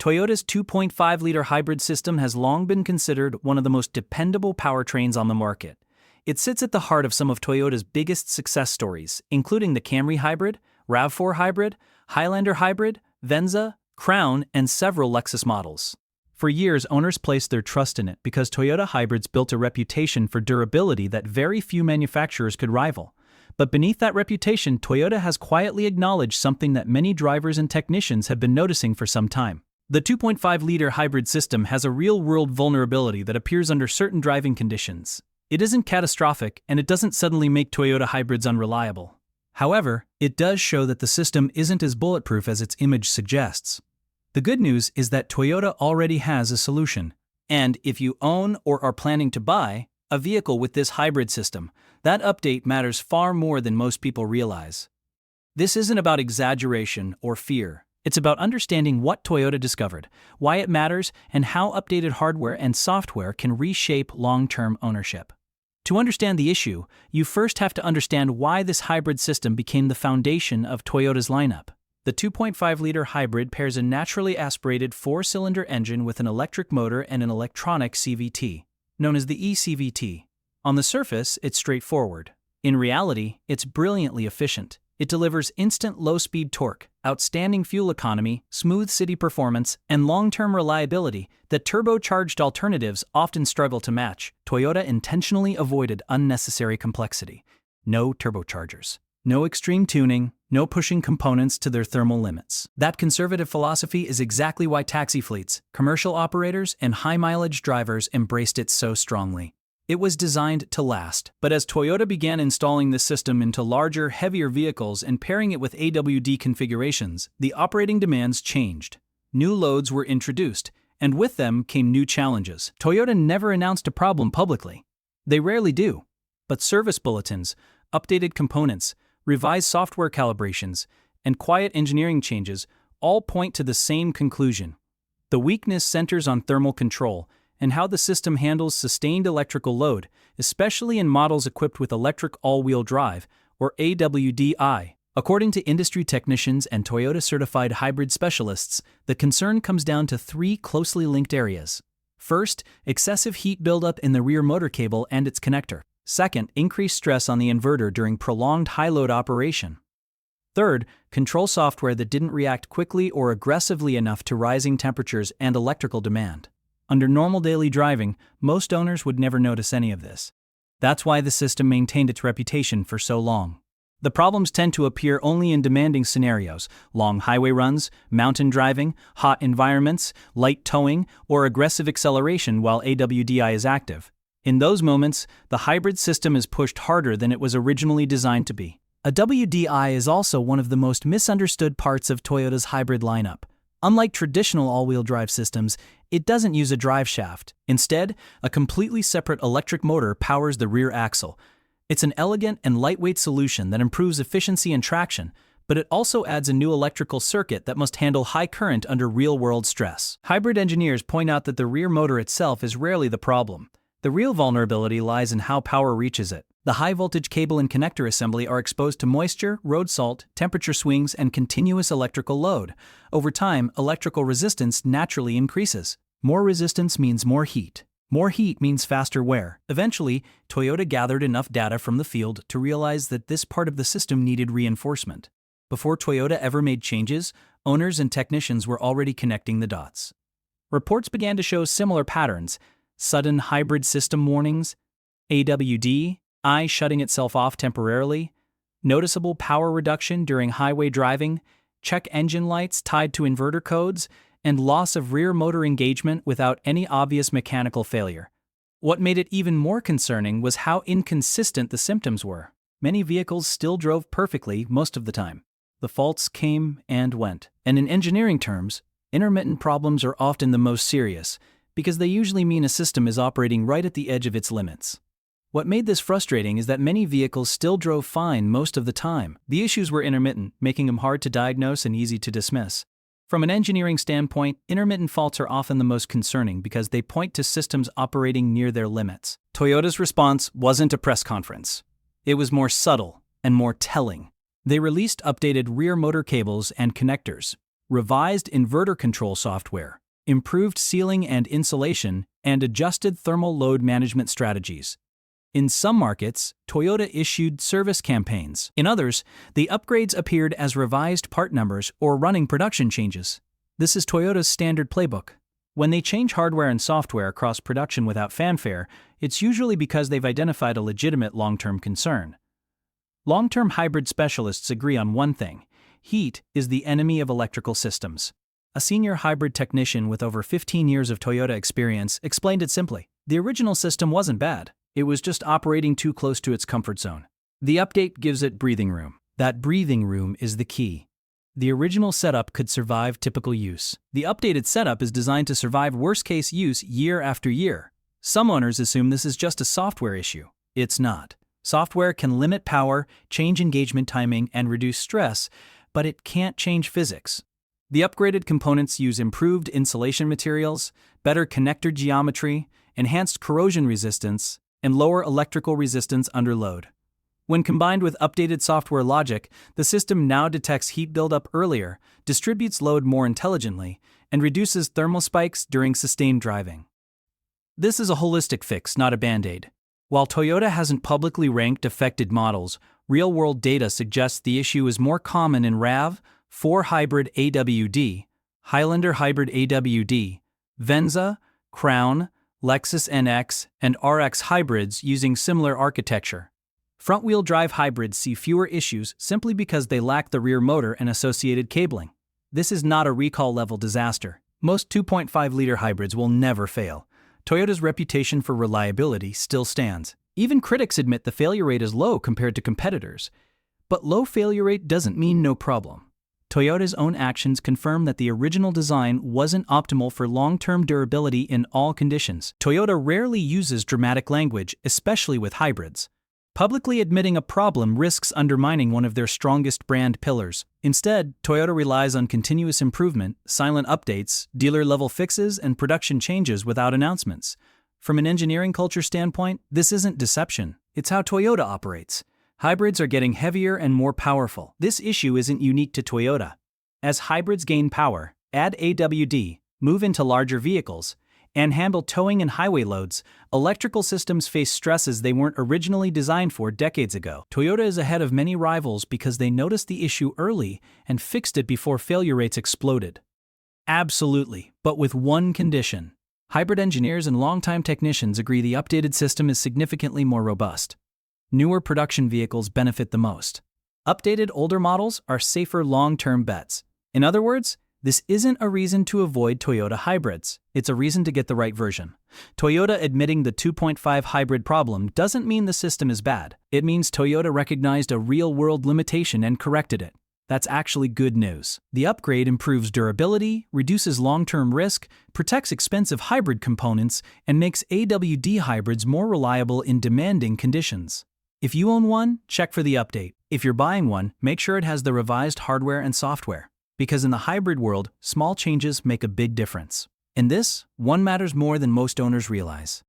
Toyota's 2.5-liter hybrid system has long been considered one of the most dependable powertrains on the market. It sits at the heart of some of Toyota's biggest success stories, including the Camry Hybrid, RAV4 Hybrid, Highlander Hybrid, Venza, Crown, and several Lexus models. For years, owners placed their trust in it because Toyota hybrids built a reputation for durability that very few manufacturers could rival. But beneath that reputation, Toyota has quietly acknowledged something that many drivers and technicians have been noticing for some time. The 2.5-liter hybrid system has a real-world vulnerability that appears under certain driving conditions. It isn't catastrophic, and it doesn't suddenly make Toyota hybrids unreliable. However, it does show that the system isn't as bulletproof as its image suggests. The good news is that Toyota already has a solution. And if you own or are planning to buy a vehicle with this hybrid system, that update matters far more than most people realize. This isn't about exaggeration or fear. It's about understanding what Toyota discovered, why it matters, and how updated hardware and software can reshape long-term ownership. To understand the issue, you first have to understand why this hybrid system became the foundation of Toyota's lineup. The 2.5-liter hybrid pairs a naturally aspirated 4-cylinder engine with an electric motor and an electronic CVT, known as the eCVT. On the surface, it's straightforward. In reality, it's brilliantly efficient. It delivers instant low-speed torque, outstanding fuel economy, smooth city performance, and long-term reliability that turbocharged alternatives often struggle to match. Toyota intentionally avoided unnecessary complexity. No turbochargers. No extreme tuning, no pushing components to their thermal limits. That conservative philosophy is exactly why taxi fleets, commercial operators, and high-mileage drivers embraced it so strongly. It was designed to last, but as Toyota began installing this system into larger, heavier vehicles and pairing it with AWD configurations, the operating demands changed. New loads were introduced, and with them came new challenges. Toyota never announced a problem publicly. They rarely do. But service bulletins, updated components, revised software calibrations, and quiet engineering changes all point to the same conclusion. The weakness centers on thermal control and how the system handles sustained electrical load, especially in models equipped with electric all-wheel drive, or AWDI. According to industry technicians and Toyota-certified hybrid specialists, the concern comes down to three closely linked areas. First, excessive heat buildup in the rear motor cable and its connector. Second, increased stress on the inverter during prolonged high-load operation. Third, control software that didn't react quickly or aggressively enough to rising temperatures and electrical demand. Under normal daily driving, most owners would never notice any of this. That's why the system maintained its reputation for so long. The problems tend to appear only in demanding scenarios: long highway runs, mountain driving, hot environments, light towing, or aggressive acceleration while AWDI is active. In those moments, the hybrid system is pushed harder than it was originally designed to be. AWDI is also one of the most misunderstood parts of Toyota's hybrid lineup. Unlike traditional all-wheel drive systems, it doesn't use a drive shaft. Instead, a completely separate electric motor powers the rear axle. It's an elegant and lightweight solution that improves efficiency and traction, but it also adds a new electrical circuit that must handle high current under real-world stress. Hybrid engineers point out that the rear motor itself is rarely the problem. The real vulnerability lies in how power reaches it. The high-voltage cable and connector assembly are exposed to moisture, road salt, temperature swings, and continuous electrical load. Over time, electrical resistance naturally increases. More resistance means more heat. More heat means faster wear. Eventually, Toyota gathered enough data from the field to realize that this part of the system needed reinforcement. Before Toyota ever made changes, owners and technicians were already connecting the dots. Reports began to show similar patterns: sudden hybrid system warnings, AWDI shutting itself off temporarily, noticeable power reduction during highway driving, check engine lights tied to inverter codes, and loss of rear motor engagement without any obvious mechanical failure. What made it even more concerning was how inconsistent the symptoms were. Many vehicles still drove perfectly most of the time. The faults came and went. And in engineering terms, intermittent problems are often the most serious, because they usually mean a system is operating right at the edge of its limits. What made this frustrating is that many vehicles still drove fine most of the time. The issues were intermittent, making them hard to diagnose and easy to dismiss. From an engineering standpoint, intermittent faults are often the most concerning because they point to systems operating near their limits. Toyota's response wasn't a press conference. It was more subtle and more telling. They released updated rear motor cables and connectors. revised inverter control software, improved sealing and insulation, and adjusted thermal load management strategies. In some markets, Toyota issued service campaigns. In others, the upgrades appeared as revised part numbers or running production changes. This is Toyota's standard playbook. When they change hardware and software across production without fanfare, it's usually because they've identified a legitimate long-term concern. Long-term hybrid specialists agree on one thing: heat is the enemy of electrical systems. A senior hybrid technician with over 15 years of Toyota experience explained it simply. The original system wasn't bad. It was just operating too close to its comfort zone. The update gives it breathing room. That breathing room is the key. The original setup could survive typical use. The updated setup is designed to survive worst-case use year after year. Some owners assume this is just a software issue. It's not. Software can limit power, change engagement timing, and reduce stress, but it can't change physics. The upgraded components use improved insulation materials, better connector geometry, enhanced corrosion resistance, and lower electrical resistance under load. When combined with updated software logic, the system now detects heat buildup earlier, distributes load more intelligently, and reduces thermal spikes during sustained driving. This is a holistic fix, not a band-aid. While Toyota hasn't publicly ranked affected models, real-world data suggests the issue is more common in RAV4 Hybrid AWD, Highlander Hybrid AWD, Venza, Crown, Lexus NX, and RX hybrids using similar architecture. Front-wheel drive hybrids see fewer issues simply because they lack the rear motor and associated cabling. This is not a recall-level disaster. Most 2.5-liter hybrids will never fail. Toyota's reputation for reliability still stands. Even critics admit the failure rate is low compared to competitors. But low failure rate doesn't mean no problem. Toyota's own actions confirm that the original design wasn't optimal for long-term durability in all conditions. Toyota rarely uses dramatic language, especially with hybrids. Publicly admitting a problem risks undermining one of their strongest brand pillars. Instead, Toyota relies on continuous improvement, silent updates, dealer-level fixes, and production changes without announcements. From an engineering culture standpoint, this isn't deception. It's how Toyota operates. Hybrids are getting heavier and more powerful. This issue isn't unique to Toyota. As hybrids gain power, add AWD, move into larger vehicles, and handle towing and highway loads, electrical systems face stresses they weren't originally designed for decades ago. Toyota is ahead of many rivals because they noticed the issue early and fixed it before failure rates exploded. Absolutely, but with one condition. Hybrid engineers and longtime technicians agree the updated system is significantly more robust. Newer production vehicles benefit the most. Updated older models are safer long-term bets. In other words, this isn't a reason to avoid Toyota hybrids. It's a reason to get the right version. Toyota admitting the 2.5 hybrid problem doesn't mean the system is bad. It means Toyota recognized a real-world limitation and corrected it. That's actually good news. The upgrade improves durability, reduces long-term risk, protects expensive hybrid components, and makes AWD hybrids more reliable in demanding conditions. If you own one, check for the update. If you're buying one, make sure it has the revised hardware and software. Because in the hybrid world, small changes make a big difference. In this, one matters more than most owners realize.